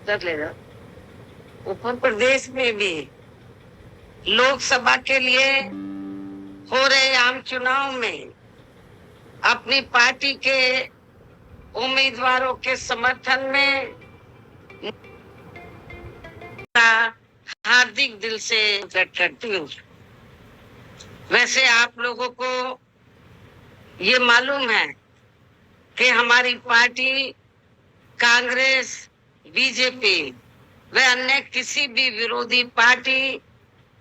उत्तर ले रहा। उत्तर प्रदेश में भी लोकसभा के लिए हो रहे आम चुनाव में अपनी पार्टी के उम्मीदवारों के समर्थन में हार्दिक दिल से व्यक्त करती हूँ। वैसे आप लोगों को ये मालूम है कि हमारी पार्टी कांग्रेस, बीजेपी व अन्य किसी भी विरोधी पार्टी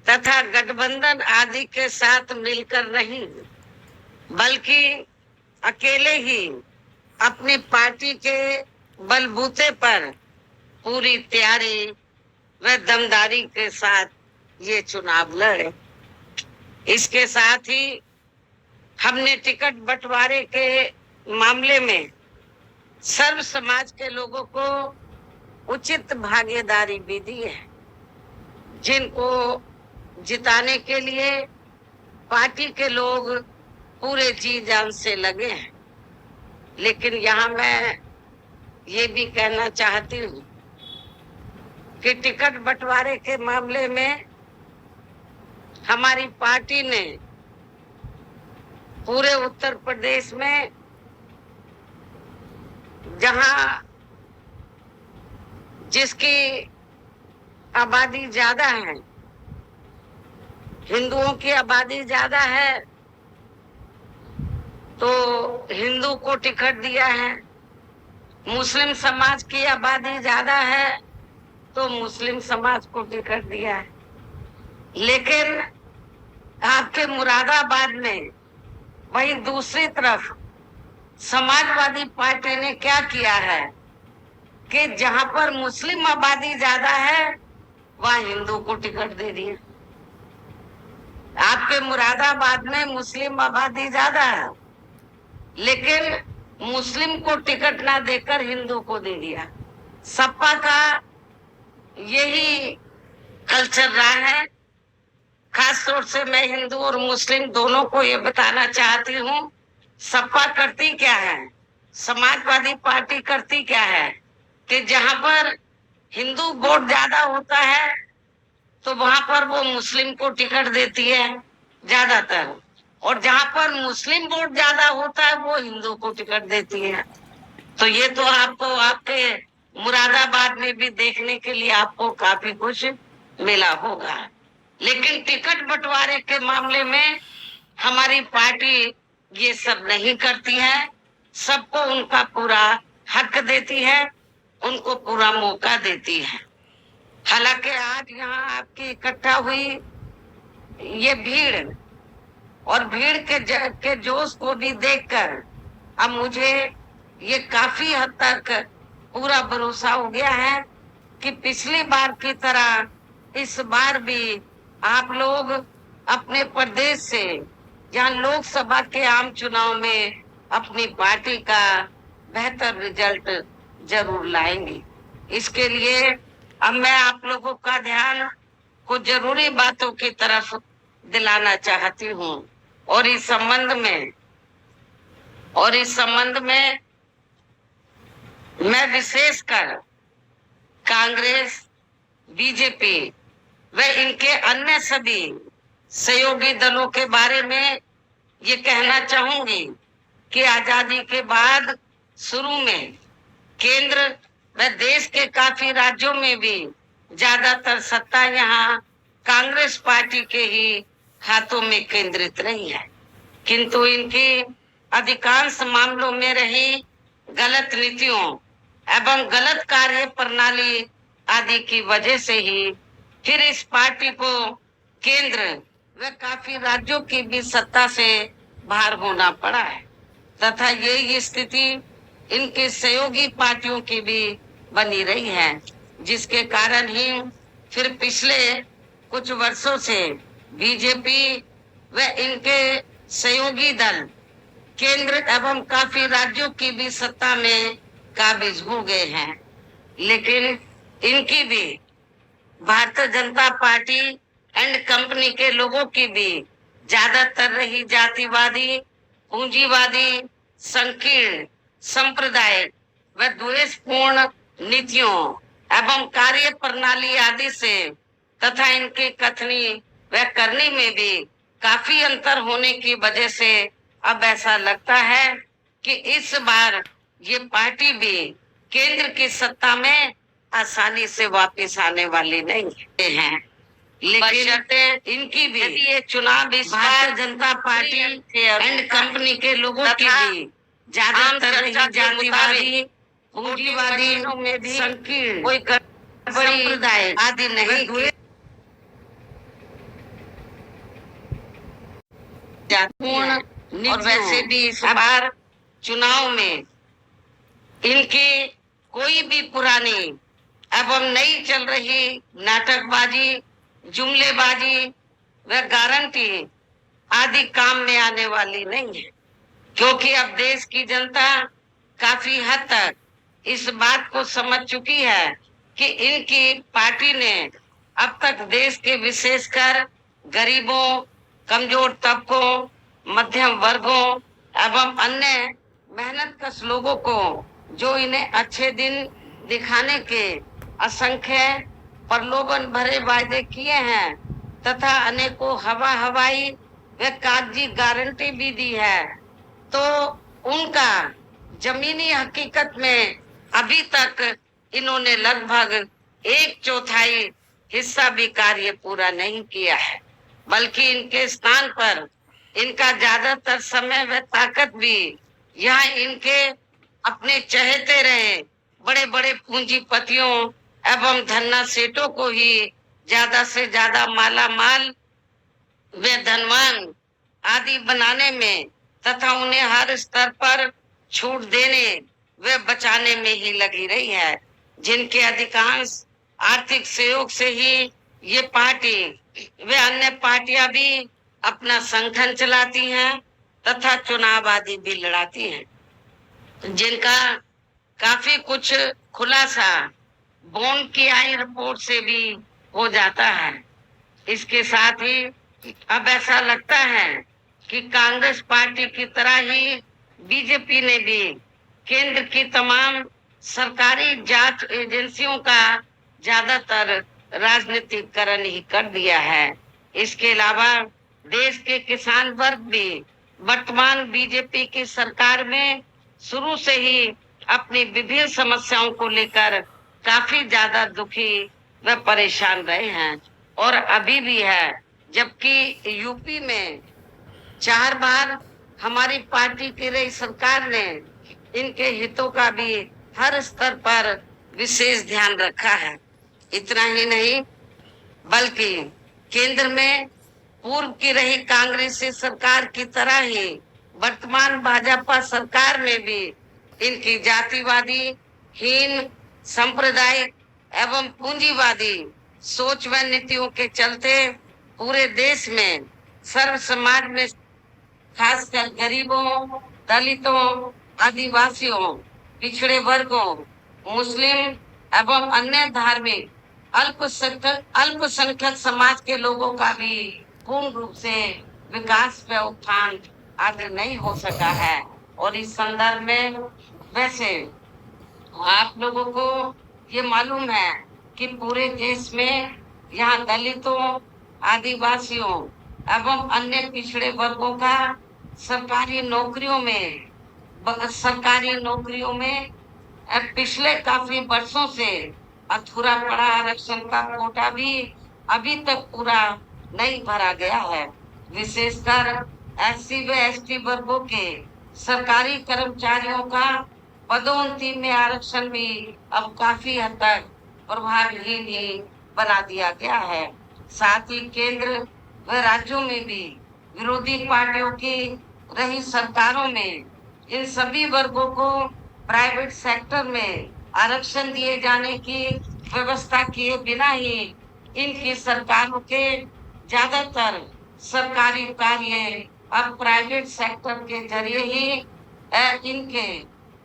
तथा गठबंधन आदि के साथ मिलकर नहीं, बल्कि अकेले ही अपनी पार्टी के बलबूते पर पूरी तैयारी व दमदारी के साथ ये चुनाव लड़े। इसके साथ ही हमने टिकट बंटवारे के मामले में सर्व समाज के लोगों को उचित भागीदारी भी दी है, जिनको जिताने के लिए पार्टी के लोग पूरे जी जान से लगे हैं। लेकिन यहाँ मैं ये भी कहना चाहती हूँ कि टिकट बंटवारे के मामले में हमारी पार्टी ने पूरे उत्तर प्रदेश में जहां जिसकी आबादी ज्यादा है, हिंदुओं की आबादी ज्यादा है, तो हिंदू को टिकट दिया है। मुस्लिम समाज की आबादी ज्यादा है तो मुस्लिम समाज को टिकट दिया है। लेकिन आपके मुरादाबाद में वहीं दूसरी तरफ समाजवादी पार्टी ने क्या किया है कि जहां पर मुस्लिम आबादी ज्यादा है वहां हिंदू को टिकट दे दिया। आपके मुरादाबाद में मुस्लिम आबादी ज्यादा है, लेकिन मुस्लिम को टिकट ना देकर हिंदू को दे दिया। सपा का यही कल्चर रहा है। खास तौर से मैं हिंदू और मुस्लिम दोनों को ये बताना चाहती हूँ, सपा करती क्या है, समाजवादी पार्टी करती क्या है कि जहां पर हिंदू वोट ज्यादा होता है तो वहां पर वो मुस्लिम को टिकट देती है ज्यादातर, और जहां पर मुस्लिम वोट ज्यादा होता है वो हिंदू को टिकट देती है। तो ये तो आपको आपके मुरादाबाद में भी देखने के लिए आपको काफी कुछ मिला होगा। लेकिन टिकट बंटवारे के मामले में हमारी पार्टी ये सब नहीं करती है। सबको उनका पूरा हक देती है, उनको पूरा मौका देती है। हालांकि आज यहाँ आपकी इकट्ठा हुई ये भीड़ और भीड़ के जोश को भी देखकर अब मुझे ये काफी हद तक पूरा भरोसा हो गया है कि पिछली बार की तरह इस बार भी आप लोग अपने प्रदेश से जहाँ लोकसभा के आम चुनाव में अपनी पार्टी का बेहतर रिजल्ट जरूर लाएंगे। इसके लिए अब मैं आप लोगों का ध्यान कुछ जरूरी बातों की तरफ दिलाना चाहती हूँ, और इस संबंध में मैं विशेषकर कांग्रेस, बीजेपी व इनके अन्य सभी सहयोगी दलों के बारे में ये कहना चाहूंगी कि आजादी के बाद शुरू में केंद्र व देश के काफी राज्यों में भी ज्यादातर सत्ता यहाँ कांग्रेस पार्टी के ही हाथों में केंद्रित रही है, किंतु इनकी अधिकांश मामलों में रही गलत नीतियों एवं गलत कार्य प्रणाली आदि की वजह से ही फिर इस पार्टी को केंद्र व काफी राज्यों की भी सत्ता से बाहर होना पड़ा है, तथा ये स्थिति इनकी सहयोगी पार्टियों की भी बनी रही है, जिसके कारण ही फिर पिछले कुछ वर्षों से बीजेपी व इनके सहयोगी दल केंद्र एवं काफी राज्यों की भी सत्ता में काबिज हो गए हैं। लेकिन इनकी भी Bharatiya Janata party and company के लोगों की भी ज्यादातर रही जातिवादी, पूंजीवादी, संकीर्ण, सांप्रदायिक व द्वेषपूर्ण नीतियों एवं कार्य प्रणाली आदि से तथा इनके कथनी व करनी में भी काफी अंतर होने की वजह से अब ऐसा लगता है कि इस बार ये पार्टी भी केंद्र की सत्ता में आसानी से वापस आने वाली नहीं है। लेकिन इनकी भी ये चुनाव इस बार जनता पार्टी एंड कंपनी के लोगों की भी ज्यादातर जातिवादी पूंजीवादी में भी संकीर्ण कोई संप्रदाय आदि नहीं हुए और वैसे भी इस बार चुनाव में इनकी कोई भी पुरानी एवं नई चल रही नाटकबाजी, जुमलेबाजी व गारंटी आदि काम में आने वाली नहीं है, क्योंकि अब देश की जनता काफी हद तक इस बात को समझ चुकी है कि इनकी पार्टी ने अब तक देश के विशेषकर गरीबों, कमजोर तबकों, मध्यम वर्गों एवं अन्य मेहनतकश लोगों को जो इन्हें अच्छे दिन दिखाने के असंख्य प्रलोभन भरे वायदे किए हैं तथा अनेकों हवाई व कागजी गारंटी भी दी है, तो उनका जमीनी हकीकत में अभी तक इन्होंने लगभग 1/4 हिस्सा भी कार्य पूरा नहीं किया है, बल्कि इनके स्थान पर इनका ज्यादातर समय व ताकत भी यहाँ इनके अपने चहेते रहे बड़े बड़े पूंजीपतियों एवं धन्ना सेठों को ही ज्यादा से ज्यादा माला माल वे धनवान आदि बनाने में तथा उन्हें हर स्तर पर छूट देने व बचाने में ही लगी रही है, जिनके अधिकांश आर्थिक सहयोग से ही ये पार्टी व अन्य पार्टियां भी अपना संगठन चलाती हैं तथा चुनाव आदि भी लड़ाती हैं, जिनका काफी कुछ खुलासा बॉन्ड की आई रिपोर्ट से भी हो जाता है। इसके साथ ही अब ऐसा लगता है कि कांग्रेस पार्टी की तरह ही बीजेपी ने भी केंद्र की तमाम सरकारी जांच एजेंसियों का ज्यादातर राजनीतिकरण ही कर दिया है। इसके अलावा देश के किसान वर्ग भी वर्तमान बीजेपी की सरकार में शुरू से ही अपनी विभिन्न समस्याओं को लेकर काफी ज्यादा दुखी व परेशान रहे हैं और अभी भी है, जबकि यूपी में 4 बार हमारी पार्टी की रही सरकार ने इनके हितों का भी हर स्तर पर विशेष ध्यान रखा है। इतना ही नहीं बल्कि केंद्र में पूर्व की रही कांग्रेसी सरकार की तरह ही वर्तमान भाजपा सरकार में भी इनकी जातिवादी, हीन, सांप्रदायिक एवं पूंजीवादी सोच व नीतियों के चलते पूरे देश में सर्व समाज में खासकर गरीबों, दलितों, आदिवासियों, पिछड़े वर्गों, मुस्लिम एवं अन्य धार्मिक अल्पसंख्यक समाज के लोगों का भी पूर्ण रूप से विकास व उत्थान आगे नहीं हो सका है। और इस संदर्भ में वैसे आप लोगों को ये मालूम है कि पूरे देश में यहाँ दलितों, आदिवासियों एवं अन्य पिछड़े वर्गों का सरकारी नौकरियों में पिछले काफी वर्षों से अधूरा पड़ा आरक्षण का कोटा भी अभी तक पूरा नहीं भरा गया है। विशेषकर SC व ST वर्गों के सरकारी कर्मचारियों का पदोन्नति में आरक्षण भी अब काफी हद तक प्रभावहीन ही बना दिया गया है। साथ ही केंद्र व राज्यों में भी विरोधी पार्टियों की रही सरकारों में इन सभी वर्गों को प्राइवेट सेक्टर में आरक्षण दिए जाने की व्यवस्था किए बिना ही इनकी सरकारों के ज्यादातर सरकारी कार्य अब प्राइवेट सेक्टर के जरिए ही इनके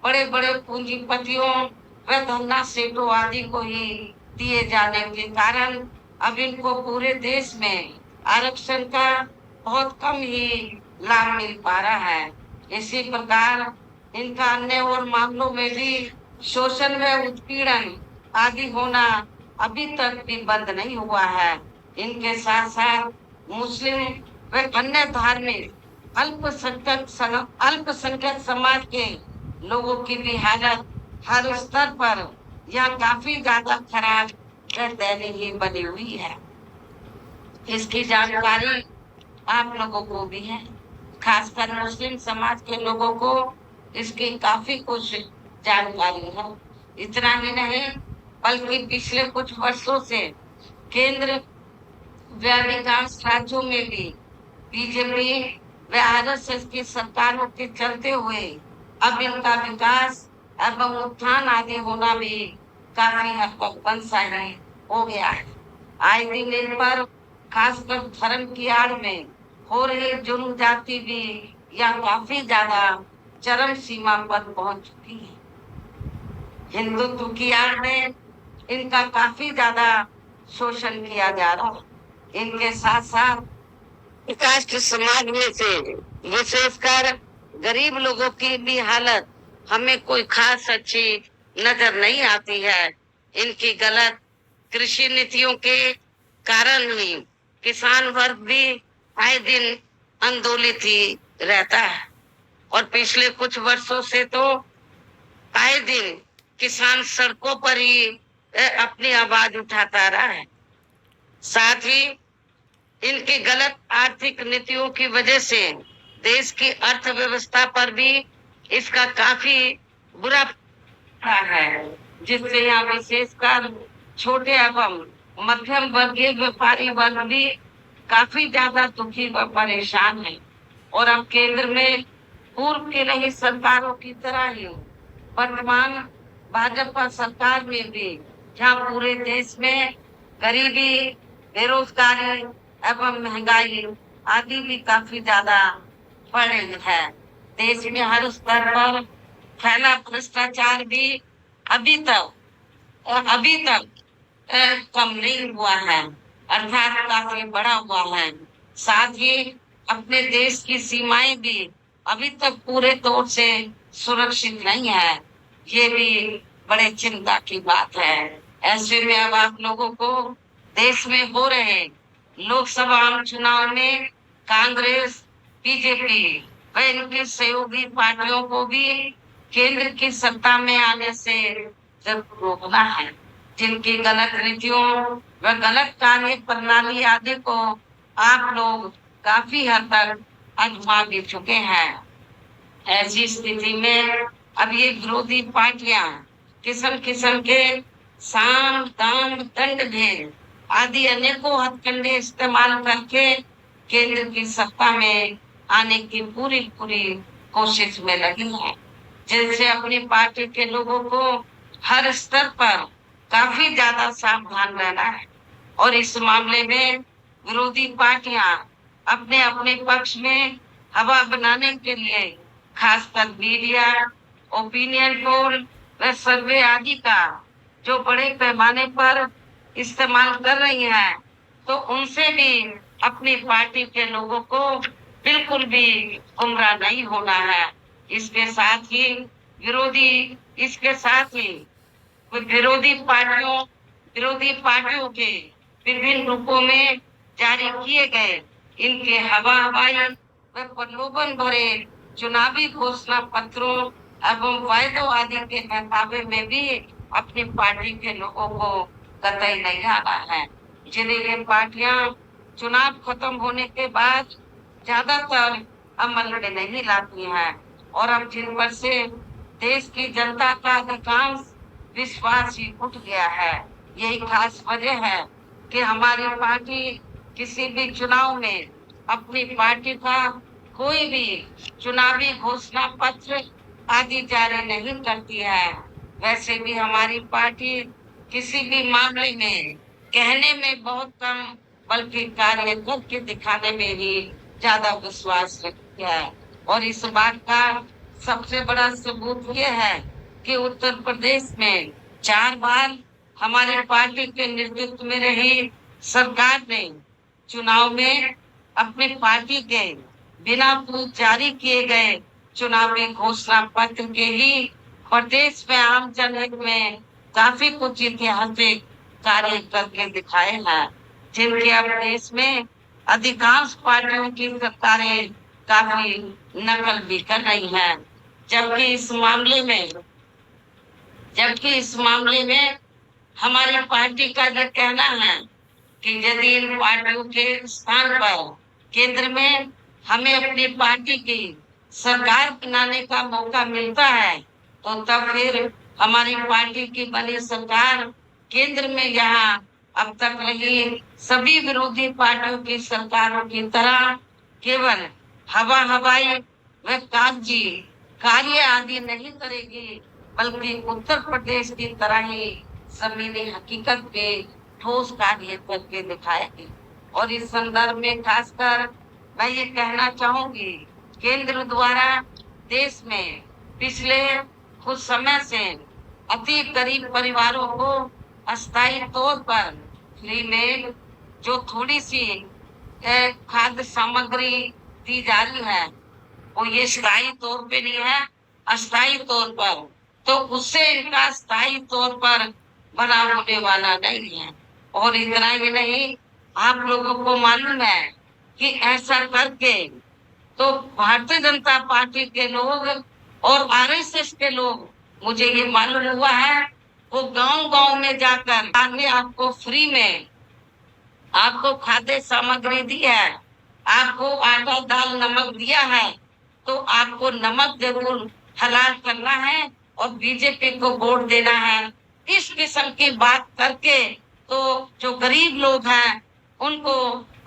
बड़े बड़े पूंजीपतियों व धन्ना सेठों आदि को ही दिए जाने के कारण अब इनको पूरे देश में आरक्षण का बहुत कम ही लाभ मिल पा रहा है। इसी प्रकार इनका अन्य और मामलों में भी शोषण व उत्पीड़न आदि होना अभी तक भी बंद नहीं हुआ है। इनके साथ साथ मुस्लिम व अन्य धार्मिक अल्पसंख्यक समाज के लोगों की भी हालत हर स्तर पर यह काफी ज्यादा खराब व दयनीय बनी हुई है। इसकी जानकारी आप लोगों को भी है, खासकर मुस्लिम समाज के लोगों को इसकी काफी कुछ जानकारी है। इतना ही नहीं बल्कि पिछले कुछ वर्षों से केंद्र व अधिकांश राज्यों में भी बीजेपी व आरएसएस की सरकारों के चलते हुए अब इनका विकास एवं उत्थान आदि होना भी काफी हद तक बंद हो गया है। आए दिन इन पर खासकर धर्म की आड़ में हो रही जुल्म जाति भी यह काफी ज्यादा चरम सीमा पर पहुंच चुकी है। हिंदुत्व की आड़ में इनका काफी ज्यादा शोषण किया जा रहा है। इनके साथ साथ कास्ट समाज में से विशेषकर गरीब लोगों की भी हालत हमें कोई खास अच्छी नजर नहीं आती है। इनकी गलत कृषि नीतियों के कारण ही किसान वर्ग भी आए दिन आंदोलित ही रहता है और पिछले कुछ वर्षों से तो आए दिन किसान सड़कों पर ही अपनी आवाज उठाता रहा है। साथ ही इनकी गलत आर्थिक नीतियों की वजह से देश की अर्थव्यवस्था पर भी इसका काफी बुरा प्रभाव है, जिससे यहाँ विशेषकर छोटे एवं मध्यम वर्गीय व्यापारी वर्ग भी काफी ज्यादा दुखी व परेशान है। और अब केंद्र में पूर्व की नहीं सरकारों की तरह ही वर्तमान भाजपा सरकार में भी जहाँ पूरे देश में गरीबी, बेरोजगारी एवं महंगाई आदि भी काफी ज्यादा बढ़ रही है। देश में हर स्तर पर फैला भ्रष्टाचार भी अभी तक कम नहीं हुआ है, अर्थात काफी बड़ा हुआ है। साथ ही अपने देश की सीमाएं भी अभी तक पूरे तौर से सुरक्षित नहीं है। ये भी बड़े चिंता की बात है। ऐसे में अब आप लोगों को देश में हो रहे लोकसभा आम चुनाव में कांग्रेस, बीजेपी व इनकी सहयोगी पार्टियों को भी केंद्र की सत्ता में आने से जरूर रोकना है। जिनकी गलत नीतियों व गलत कार्य प्रणाली आदि को आप लोग काफी हद तक आजमा भी चुके हैं। ऐसी स्थिति में अब ये विरोधी पार्टियां किस्म किस्म के साम दाम दंड भेद आदि अनेकों हथकंडे इस्तेमाल करके केंद्र की सत्ता में आने की पूरी कोशिश में लगी है, जिनसे अपनी पार्टी के लोगों को हर स्तर पर काफी ज्यादा सावधान रहना है। और इस मामले में विरोधी पार्टियां अपने अपने पक्ष में हवा बनाने के लिए खासकर मीडिया, ओपिनियन पोल व सर्वे आदि का जो बड़े पैमाने पर इस्तेमाल कर रही हैं, तो उनसे भी अपनी पार्टी के लोगों को बिल्कुल भी गुमराह नहीं होना है। इसके साथ ही विरोधी पार्टियों के विभिन्न रूपों में जारी किए गए इनके हवाई व प्रलोभन भरे चुनावी घोषणा पत्रों एवं वायदों आदि के बहकावे में भी अपनी पार्टी के लोगों को कतई नहीं आना है। जिन्हें ये पार्टियां चुनाव खत्म होने के बाद ज्यादातर अमल में नहीं लाती हैं और अब जिन पर से देश की जनता का अधिकांश विश्वास ही उठ गया है। यही खास वजह है कि हमारी पार्टी किसी भी चुनाव में अपनी पार्टी का कोई भी चुनावी घोषणा पत्र आदि जारी नहीं करती है। वैसे भी हमारी पार्टी किसी भी मामले में कहने में बहुत कम बल्कि कार्य करके दिखाने में ही ज्यादा विश्वास रखती है। और इस बात का सबसे बड़ा सबूत ये है कि उत्तर प्रदेश में 4 बार हमारी पार्टी के नेतृत्व में रही सरकार ने चुनाव में अपनी पार्टी के बिना पूर्व जारी किए गए चुनावी घोषणा पत्र के ही प्रदेश में आम जनहित में काफी कुछ ऐतिहासिक कार्य करके दिखाए हैं, जिनके अब देश में अधिकांश पार्टियों की सरकारें काफी नकल भी कर रही हैं। जबकि इस मामले में जबकि इस मामले में हमारी पार्टी का यह कहना है कि यदि इन पार्टियों के स्थान पर केंद्र में हमें अपनी पार्टी की सरकार बनाने का मौका मिलता है, तो तब फिर हमारी पार्टी की बनी सरकार केंद्र में यहाँ अब तक रही सभी विरोधी पार्टियों की सरकारों की तरह केवल हवाई व कागजी कार्य आदि नहीं करेगी, बल्कि उत्तर प्रदेश की तरह ही जमीनी हकीकत पे ठोस कार्य करके दिखाएगी। और इस संदर्भ में खासकर मैं ये कहना चाहूंगी, केंद्र द्वारा देश में पिछले कुछ समय से अति गरीब परिवारों को अस्थायी तौर पर फ्री में जो थोड़ी सी खाद्य सामग्री दी जा रही है, वो ये स्थायी तौर पे नहीं है, अस्थायी तौर पर, तो उससे इनका स्थायी तौर पर बना होने वाला नहीं है। और इतना ही नहीं, आप लोगों को मालूम है कि ऐसा करके तो भारतीय जनता पार्टी के लोग और आरएसएस के लोग, मुझे ये मालूम हुआ है, वो गांव-गांव में जाकर आगे आपको फ्री में आपको खाद्य सामग्री दी है, आपको आटा दाल नमक दिया है, तो आपको नमक जरूर हलाल करना है और बीजेपी को वोट देना है। इस किस्म की बात करके तो जो गरीब लोग हैं उनको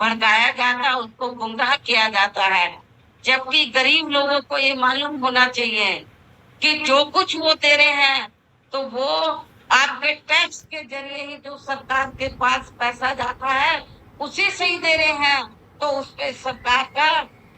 भड़काया जाता है, उनको गुमराह किया जाता है। जबकि गरीब लोगों को ये मालूम होना चाहिए कि जो कुछ वो दे रहे हैं तो वो आपके टैक्स के जरिए ही जो सरकार के पास पैसा जाता है उसी से ही दे रहे हैं। तो उस पे सरकार का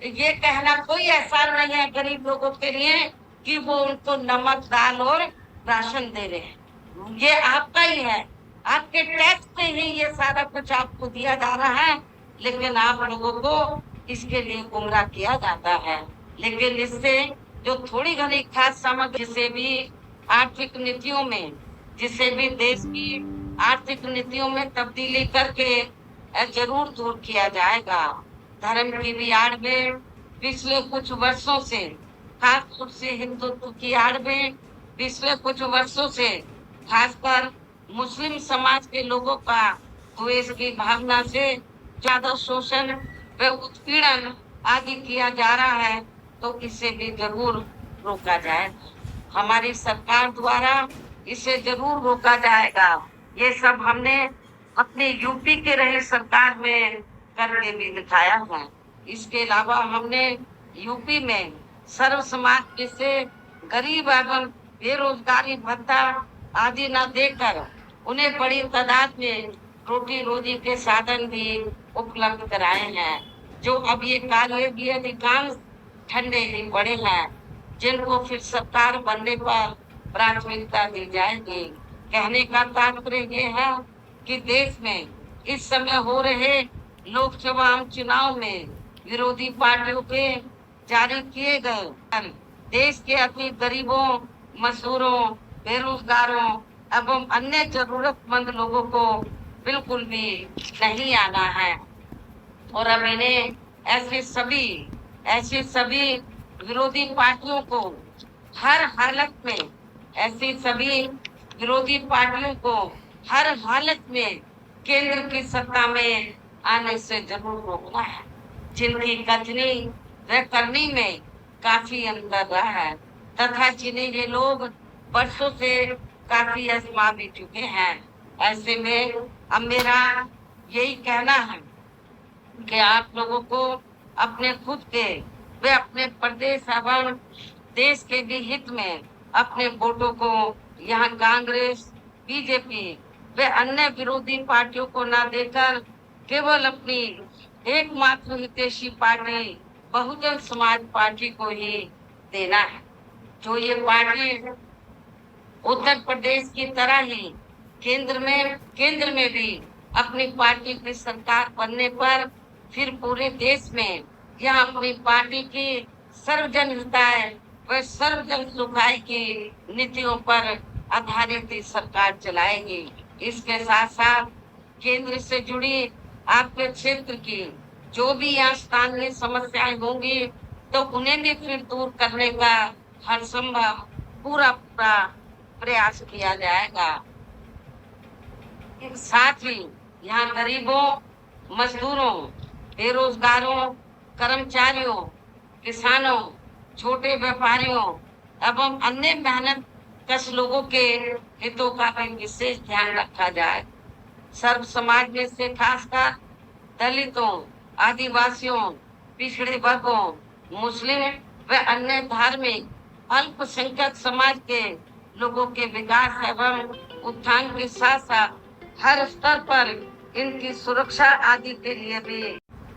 ये कहना कोई एहसान नहीं है गरीब लोगों के लिए कि वो उनको नमक दाल और राशन दे रहे हैं। ये आपका ही है, आपके टैक्स से ही ये सारा कुछ आपको दिया जा रहा है, लेकिन आप लोगों को इसके लिए गुमराह किया जाता है। लेकिन इससे जो थोड़ी घनी खाद्य सामग्री जिसे भी आर्थिक नीतियों में, जिसे भी देश की आर्थिक नीतियों में तब्दीली करके जरूर दूर किया जाएगा। धर्म की भी आड़ में पिछले कुछ वर्षों से, खासतौर से हिंदुत्व की आड़ में पिछले कुछ वर्षों से खासकर मुस्लिम समाज के लोगों का द्वेष की भावना से ज्यादा शोषण व उत्पीड़न आदि किया जा रहा है, तो इसे भी जरूर रोका जाएगा। हमारी सरकार द्वारा इसे जरूर रोका जाएगा। ये सब हमने अपने यूपी के रही सरकार में करके भी दिखाया है। इसके अलावा हमने यूपी में सर्व समाज से गरीब एवं बेरोजगारी भत्ता आदि न देकर उन्हें बड़ी तादाद में रोटी रोजी के साधन भी उपलब्ध कराए हैं। जो अब ये कार्य भी अधिकांश ठंडे ही पड़े हैं, जिनको फिर सरकार बनने पर प्राथमिकता दी जाएगी। कहने का तात्पर्य ये है कि देश में इस समय हो रहे लोकसभा चुनाव में विरोधी पार्टियों के जारी किए गए देश के अति गरीबों, मजदूरों, बेरोजगारों एवं अन्य जरूरतमंद लोगों को बिल्कुल भी नहीं आना है। और अब इन्हें ऐसी सभी विरोधी पार्टियों को हर हालत में हर हालत में केंद्र की सत्ता में आने से जरूर रोकना है, जिनकी कथनी व करनी में काफी अंतर रहा है तथा जिन्हें ये लोग वर्षों से काफी आजमा भी चुके हैं। ऐसे में अब मेरा यही कहना है कि आप लोगों को अपने खुद के वे अपने प्रदेश एवं देश के भी हित में अपने वोटों को यहाँ कांग्रेस, बीजेपी वे अन्य विरोधी पार्टियों को न देकर केवल अपनी एकमात्र हितैषी पार्टी बहुजन समाज पार्टी को ही देना है। जो ये पार्टी उत्तर प्रदेश की तरह ही केंद्र में भी अपनी पार्टी की सरकार बनने पर फिर पूरे देश में यह अपनी पार्टी की सर्वजन हिताय व सर्वजन सुखाय की नीतियों पर आधारित ही सरकार चलाएगी। इसके साथ साथ केंद्र से जुड़ी आपके क्षेत्र की जो भी यहाँ स्थानीय समस्याएं होंगी तो उन्हें भी फिर दूर करने का हर संभव पूरा प्रयास किया जाएगा। साथ ही यहाँ गरीबों, मजदूरों, बेरोजगारों, कर्मचारियों, किसानों, छोटे व्यापारियों एवं अन्य मेहनत कश लोगों के हितों का भी विशेष ध्यान रखा जाए। सर्व समाज में से खासकर दलितों, आदिवासियों, पिछड़े वर्गों, मुस्लिम व अन्य धार्मिक अल्पसंख्यक समाज के लोगों के विकास एवं उत्थान के साथ साथ हर स्तर पर इनकी सुरक्षा आदि के लिए भी,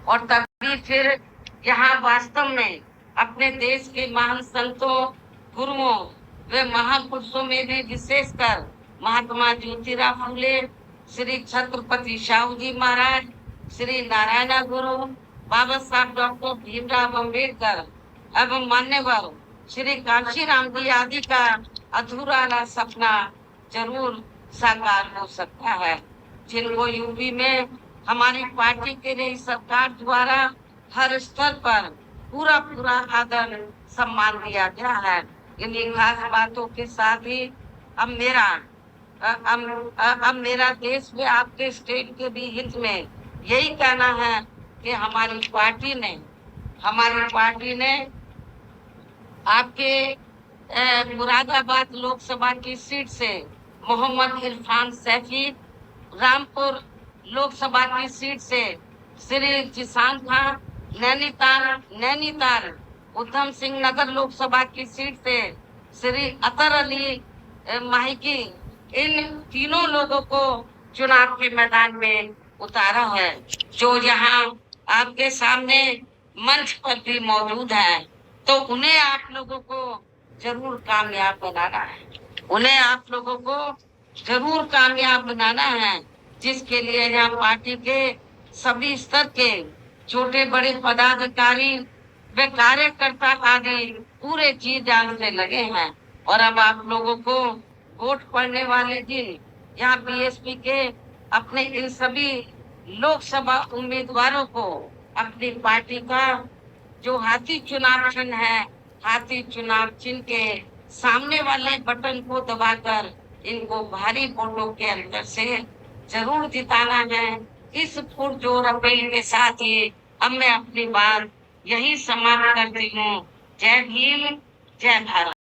और तभी फिर यहाँ वास्तव में अपने देश के महान संतों, गुरुओं व महापुरुषों में भी विशेषकर महात्मा ज्योतिराव फूले, श्री छत्रपति शाहू जी महाराज, श्री नारायण गुरु, बाबा साहब डॉक्टर भीमराव अम्बेडकर एवं मान्यवर श्री कांशीराम जी आदि का अधूरा सपना जरूर साकार हो सकता है, जिनको यूपी में हमारी पार्टी के लिए सरकार द्वारा हर स्तर पर पूरा आदर सम्मान दिया गया है। इन्हीं खास बातों के साथ ही अब मेरा देश में आपके स्टेट के भी हित में यही कहना है कि हमारी पार्टी ने आपके मुरादाबाद लोकसभा की सीट से मोहम्मद इरफान सैफी, रामपुर लोकसभा की सीट से श्री जिसान खान, नैनीताल उधम सिंह नगर लोकसभा की सीट से श्री अतर अली माहिकी, इन तीनों लोगों को चुनाव के मैदान में उतारा है, जो यहाँ आपके सामने मंच पर भी मौजूद है। तो उन्हें आप लोगों को जरूर कामयाब बनाना है, जिसके लिए यहाँ पार्टी के सभी स्तर के छोटे बड़े पदाधिकारी वे कार्यकर्ता आदि पूरे जी जान से लगे हैं। और अब आप लोगों को वोट पड़ने वाले दिन यहाँ बीएसपी के अपने इन सभी लोकसभा उम्मीदवारों को अपनी पार्टी का जो हाथी चुनाव चिन्ह है, हाथी चुनाव चिन्ह के सामने वाले बटन को दबाकर इनको भारी वोटों के अंतर से जरूर जिताना है। इस पुरजोर अपील के साथ ही अब मैं अपनी बात यही समाप्त करती हूँ। जय भीम, जय भारत।